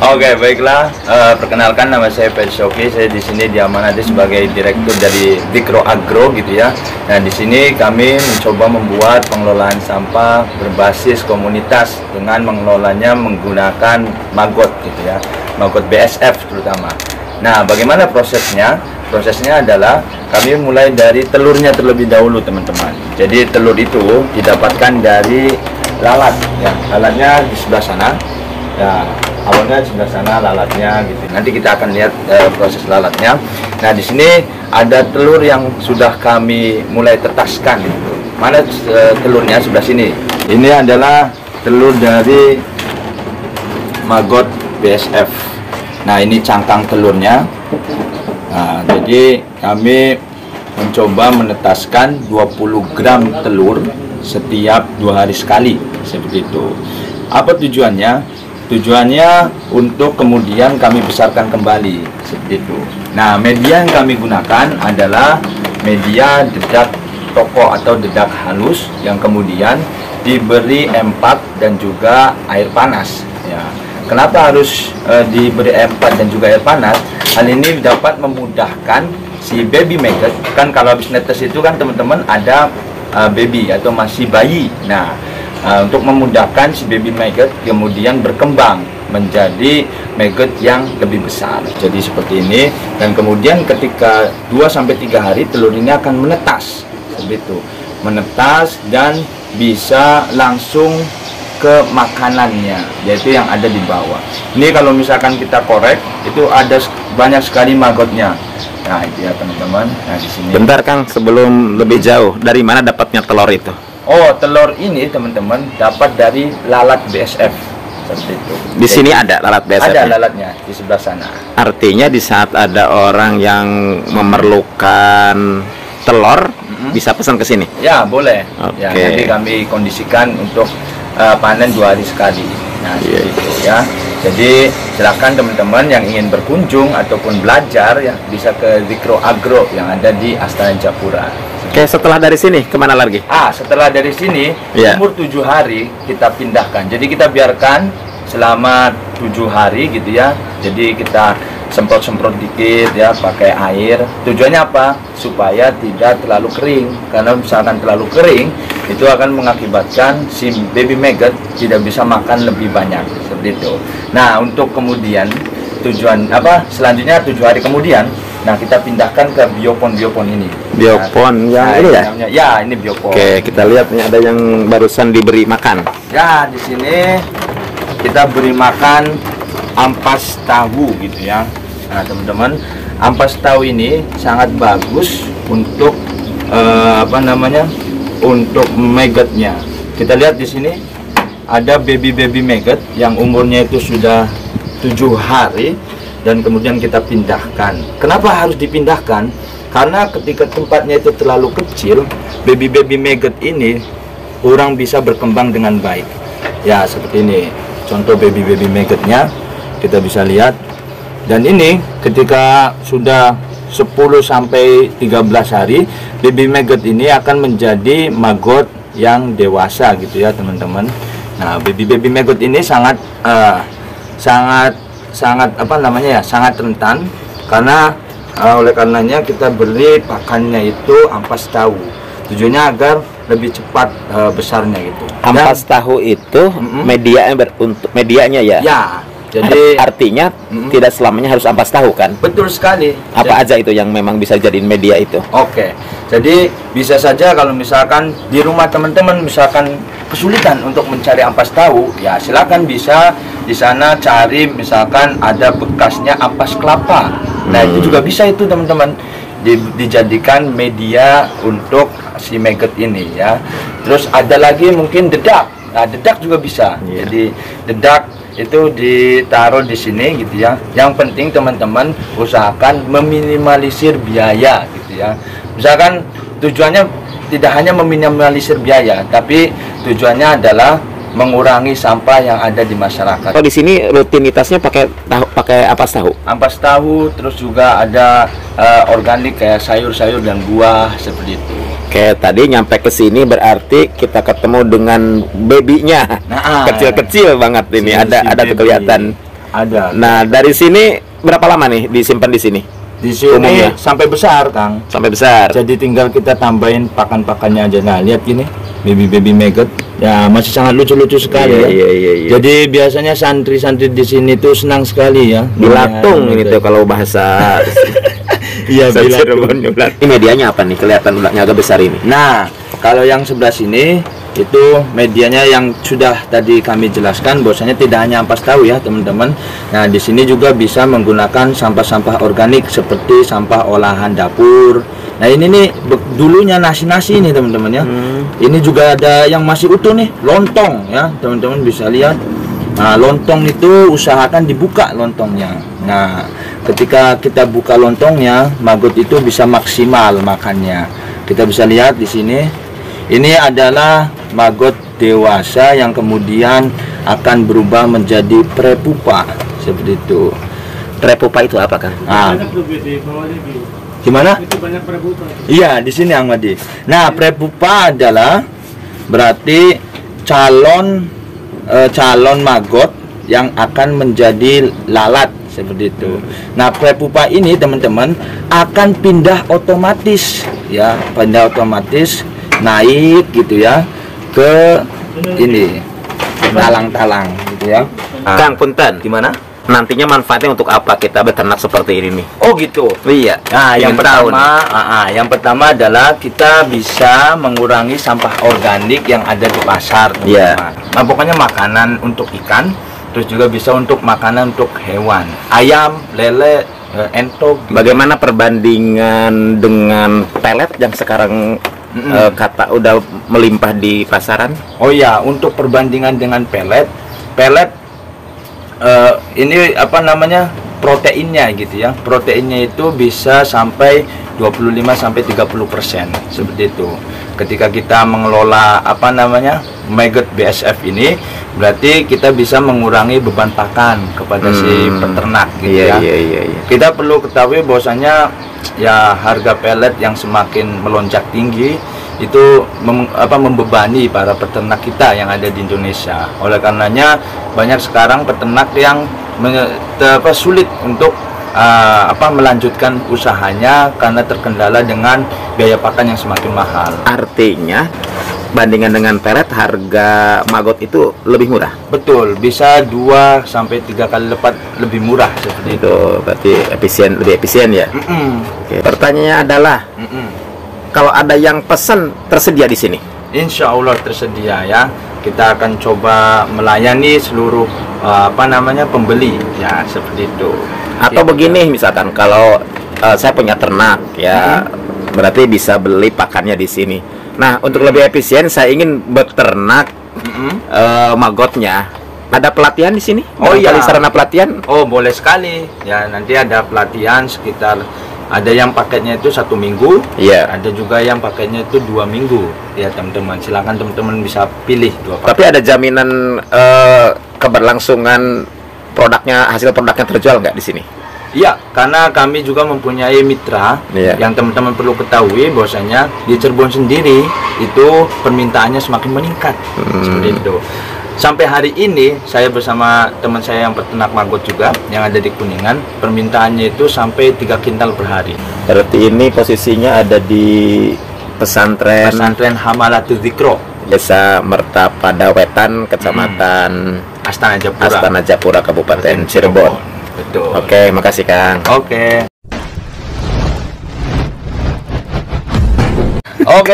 Oke, baiklah. Perkenalkan, nama saya Pak Shoki. Saya di sini diamanati sebagai direktur dari Dikro Agro gitu ya. Nah, di sini kami mencoba membuat pengelolaan sampah berbasis komunitas dengan mengelolanya menggunakan maggot gitu ya. Maggot BSF terutama. Nah, bagaimana prosesnya? Prosesnya adalah kami mulai dari telurnya terlebih dahulu, teman-teman. Jadi telur itu didapatkan dari lalat ya. Lalatnya di sebelah sana. Ya, awalnya di sebelah sana lalatnya gitu. Nanti kita akan lihat proses lalatnya. Nah, di sini ada telur yang sudah kami mulai tetaskan gitu. Mana telurnya? Sebelah sini. Ini adalah telur dari maggot BSF. Nah, ini cangkang telurnya. Nah, jadi kami mencoba menetaskan 20 gram telur setiap 2 hari sekali seperti itu. Apa tujuannya? Tujuannya untuk kemudian kami besarkan kembali seperti itu. Nah, media yang kami gunakan adalah media dedak toko atau dedak halus yang kemudian diberi empat dan juga air panas ya. Kenapa harus diberi empat dan juga air panas? Hal ini dapat memudahkan si baby maggot. Kan kalau habis netes itu kan teman-teman ada baby atau masih bayi. Nah, untuk memudahkan si baby maggot kemudian berkembang menjadi maggot yang lebih besar. Jadi seperti ini, dan kemudian ketika 2-3 hari telur ini akan menetas seperti itu. Menetas dan bisa langsung ke makanannya, yaitu yang ada di bawah. Ini kalau misalkan kita korek itu ada banyak sekali maggotnya. Nah, itu ya teman-teman. Nah, di sini. Bentar Kang, sebelum lebih jauh, dari mana dapatnya telur itu? Oh, telur ini teman-teman dapat dari lalat BSF seperti itu. Di sini ada lalat BSF. Ada lalatnya di sebelah sana. Artinya di saat ada orang yang memerlukan telur, bisa pesan ke sini. Ya, boleh. Oke. Ya, nanti kami kondisikan untuk panen 2 hari sekali. Nah, seperti itu ya. Jadi silakan teman-teman yang ingin berkunjung ataupun belajar ya bisa ke Dikro Agro yang ada di Astana Japura. Oke, setelah dari sini kemana lagi? Setelah dari sini umur 7 hari kita pindahkan. Jadi kita biarkan selama 7 hari gitu ya. Jadi kita semprot-semprot dikit ya pakai air. Tujuannya apa? Supaya tidak terlalu kering. Karena misalkan terlalu kering itu akan mengakibatkan si baby maggot tidak bisa makan lebih banyak seperti itu. Nah, untuk kemudian tujuan selanjutnya 7 hari kemudian, nah kita pindahkan ke biopon ini. Biopon yang ini ya? Ya, ini biopon. Oke, kita lihat nih ada yang barusan diberi makan. Ya, di sini kita beri makan ampas tahu gitu ya. Nah, teman-teman, ampas tahu ini sangat bagus untuk untuk maggotnya. Kita lihat di sini ada baby maggot yang umurnya itu sudah 7 hari dan kemudian kita pindahkan. Kenapa harus dipindahkan? Karena ketika tempatnya itu terlalu kecil, baby maggot ini kurang bisa berkembang dengan baik. Ya, seperti ini. Contoh baby maggotnya kita bisa lihat. Dan ini ketika sudah 10-13 hari, baby maggot ini akan menjadi maggot yang dewasa gitu ya, teman-teman. Nah, baby maggot ini sangat sangat rentan karena oleh karenanya kita beri pakannya itu ampas tahu. Tujuannya agar lebih cepat besarnya gitu. Ampas tahu itu untuk medianya ya? Ya. Jadi artinya tidak selamanya harus ampas tahu kan? Betul sekali. Apa aja itu yang memang bisa jadiin media itu? Oke. Jadi bisa saja kalau misalkan di rumah teman-teman misalkan kesulitan untuk mencari ampas tahu, ya silakan bisa di sana cari misalkan ada bekasnya ampas kelapa. Nah, itu juga bisa itu teman-teman dijadikan media untuk si maggot ini ya. Terus ada lagi mungkin dedak. Nah, dedak juga bisa. Jadi dedak itu ditaruh di sini gitu ya. Yang penting teman-teman usahakan meminimalisir biaya gitu ya. Misalkan tujuannya tidak hanya meminimalisir biaya, tapi tujuannya adalah mengurangi sampah yang ada di masyarakat. Kalau di sini rutinitasnya pakai ampas tahu? Ampas tahu, terus juga ada organik kayak sayur-sayur dan buah seperti itu. Oke, tadi nyampe ke sini berarti kita ketemu dengan babynya. Nah, kecil-kecil banget ini. Ada kelihatan Ada. Nah, dari sini berapa lama nih disimpan di sini? Di sini Umumnya? sampai besar, Kang. Sampai besar. Jadi tinggal kita tambahin pakan-pakannya aja. Nah, lihat gini, baby maggot. Ya, masih sangat lucu-lucu sekali ya. Iya. Jadi biasanya santri-santri di sini tuh senang sekali ya. Bilatung ini tuh kalau bahasa Iya, bilatung. Ini medianya apa nih? Kelihatan ulatnya agak besar ini. Nah, kalau yang sebelah sini itu medianya yang sudah tadi kami jelaskan, bahwasanya tidak hanya ampas tahu ya teman-teman. Nah, di sini juga bisa menggunakan sampah-sampah organik seperti sampah olahan dapur. Nah, ini nih dulunya nasi-nasi nih teman-teman ya. Ini juga ada yang masih utuh nih, lontong ya teman-teman bisa lihat. Nah, lontong itu usahakan dibuka lontongnya. Nah, ketika kita buka lontongnya, maggot itu bisa maksimal makannya. Kita bisa lihat di sini. Ini adalah maggot dewasa yang kemudian akan berubah menjadi prepupa seperti itu. Prepupa itu apa, Kang? Nah, gimana? Itu banyak prepupa. Iya, di sini Ahmadi. Nah, prepupa adalah berarti calon maggot yang akan menjadi lalat seperti itu. Nah, prepupa ini teman-teman akan pindah otomatis ya, pindah otomatis naik gitu ya ke ini talang-talang gitu ya. Kang, punten. Gimana? Nantinya manfaatnya untuk apa kita beternak seperti ini nih? Oh gitu. Iya. Nah, yang Ingin tahu pertama, nih. yang pertama adalah kita bisa mengurangi sampah organik yang ada di pasar. Iya. teman-teman. Nah, pokoknya makanan untuk ikan, terus juga bisa untuk makanan untuk hewan, ayam, lele, entok. gitu. Bagaimana perbandingan dengan pelet yang sekarang kata udah melimpah di pasaran? Oh ya, untuk perbandingan dengan pelet ini apa namanya, proteinnya gitu ya. Proteinnya itu bisa sampai 25 sampai 30% seperti itu. Ketika kita mengelola apa namanya, maggot BSF ini, berarti kita bisa mengurangi beban pakan kepada si peternak gitu ya. Iya. Kita perlu ketahui bahwasanya ya harga pelet yang semakin melonjak tinggi itu membebani para peternak kita yang ada di Indonesia. Oleh karenanya banyak sekarang peternak yang sulit untuk melanjutkan usahanya karena terkendala dengan biaya pakan yang semakin mahal. Artinya bandingan dengan pelet harga maggot itu lebih murah. Betul, bisa 2 sampai 3 kali lipat lebih murah seperti itu. Itu berarti lebih efisien ya. Oke, pertanyaannya adalah kalau ada yang pesan tersedia di sini? Insya Allah tersedia ya. Kita akan coba melayani seluruh pembeli ya seperti itu. Atau begini misalkan kalau saya punya ternak ya, berarti bisa beli pakannya di sini. Nah, untuk lebih efisien saya ingin beternak maggotnya. Ada pelatihan di sini? Oh iya, sarana pelatihan? Oh, boleh sekali. Ya, nanti ada pelatihan sekitar, ada yang paketnya itu 1 minggu, ada juga yang paketnya itu 2 minggu. Ya teman-teman, silakan teman-teman bisa pilih 2 paket. Tapi ada jaminan keberlangsungan hasil produknya terjual nggak di sini? Iya, karena kami juga mempunyai mitra yang teman-teman perlu ketahui bahwasanya di Cirebon sendiri itu permintaannya semakin meningkat seperti itu. Sampai hari ini saya bersama teman saya yang peternak maggot juga yang ada di Kuningan, permintaannya itu sampai 3 kintal per hari. Berarti ini posisinya ada di pesantren Hamalatul Dzikro, Desa Mertapada Wetan, Kecamatan Astana Japura, Kabupaten Cirebon. Betul. Oke, makasih Kang. Oke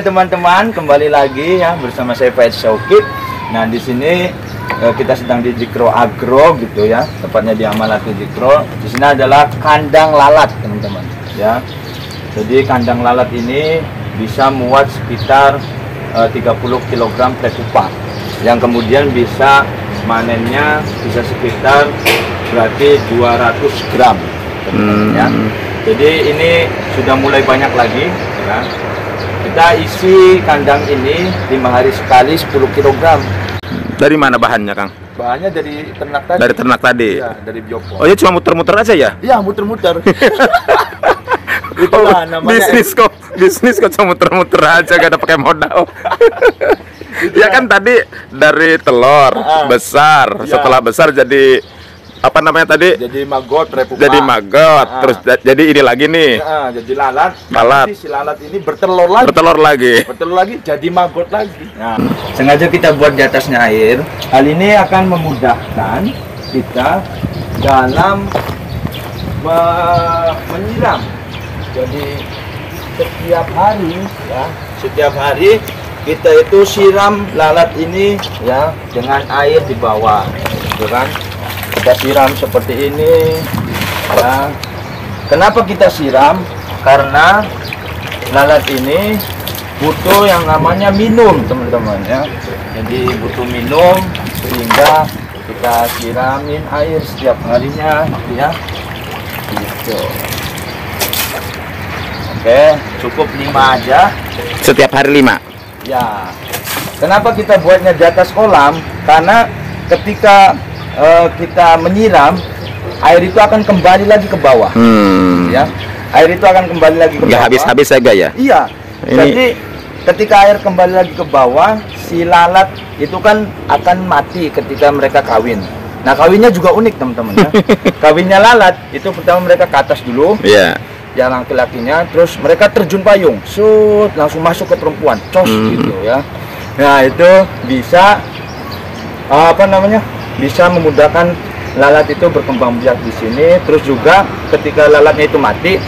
teman-teman, kembali lagi ya bersama saya Faid Syokib. Nah, di sini kita sedang di Dzikro Agro gitu ya, tepatnya di Hamalatul Dzikro. Di sini adalah kandang lalat, teman-teman, ya. Jadi kandang lalat ini bisa muat sekitar 30 kg prepupa, yang kemudian bisa manennya bisa sekitar berarti 200 gram, teman-teman, ya. Jadi ini sudah mulai banyak lagi, ya. Kita isi kandang ini 5 hari sekali 10 kg. Dari mana bahannya, Kang? Bahannya dari ternak tadi. Dari ternak tadi? Iya, dari biopon. Oh, ya cuma muter-muter aja ya? Iya, muter-muter. Itulah namanya. Bisnis kok cuma muter-muter aja, gak ada pakai modal. Ya kan tadi dari telur besar, setelah besar jadi apa namanya tadi? Jadi maggot, prepupa. Jadi maggot, terus jadi ini lagi nih. Jadi lalat. Lalat. Nanti si lalat ini bertelur lagi. Bertelur lagi, jadi maggot lagi. Nah, sengaja kita buat di atasnya air. Hal ini akan memudahkan kita dalam menyiram. Jadi setiap hari kita itu siram lalat ini ya dengan air di bawah, gitu kan? Kita siram seperti ini ya. Kenapa kita siram? Karena lalat ini butuh yang namanya minum, teman-teman ya. Jadi butuh minum, sehingga kita siramin air setiap harinya ya. Gitu. Oke, cukup 5 aja. Setiap hari 5. Ya, kenapa kita buatnya di atas kolam? Karena ketika kita menyiram, air itu akan kembali lagi ke bawah. Ya, air itu akan kembali lagi ke bawah. Nggak habis-habis saja ya? Iya. Jadi ketika air kembali lagi ke bawah, si lalat itu kan akan mati ketika mereka kawin. Nah, kawinnya juga unik, teman-teman ya. Kawinnya lalat itu pertama mereka ke atas dulu. Iya. Yang laki-lakinya, terus mereka terjun payung, langsung masuk ke perempuan, gitu ya. Nah, itu bisa bisa memudahkan lalat itu berkembang biak di sini. Terus juga ketika lalatnya itu mati,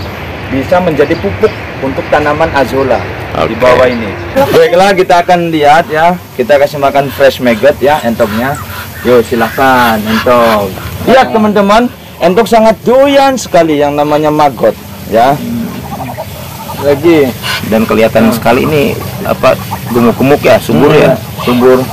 bisa menjadi pupuk untuk tanaman azolla di bawah ini. Baiklah, kita akan lihat ya. Kita kasih makan fresh maggot ya, entoknya. Yuk, silahkan entok. Lihat teman-teman, entok sangat doyan sekali yang namanya maggot. Ya, lagi dan kelihatan sekali ini gemuk-gemuk ya, subur ya, subur.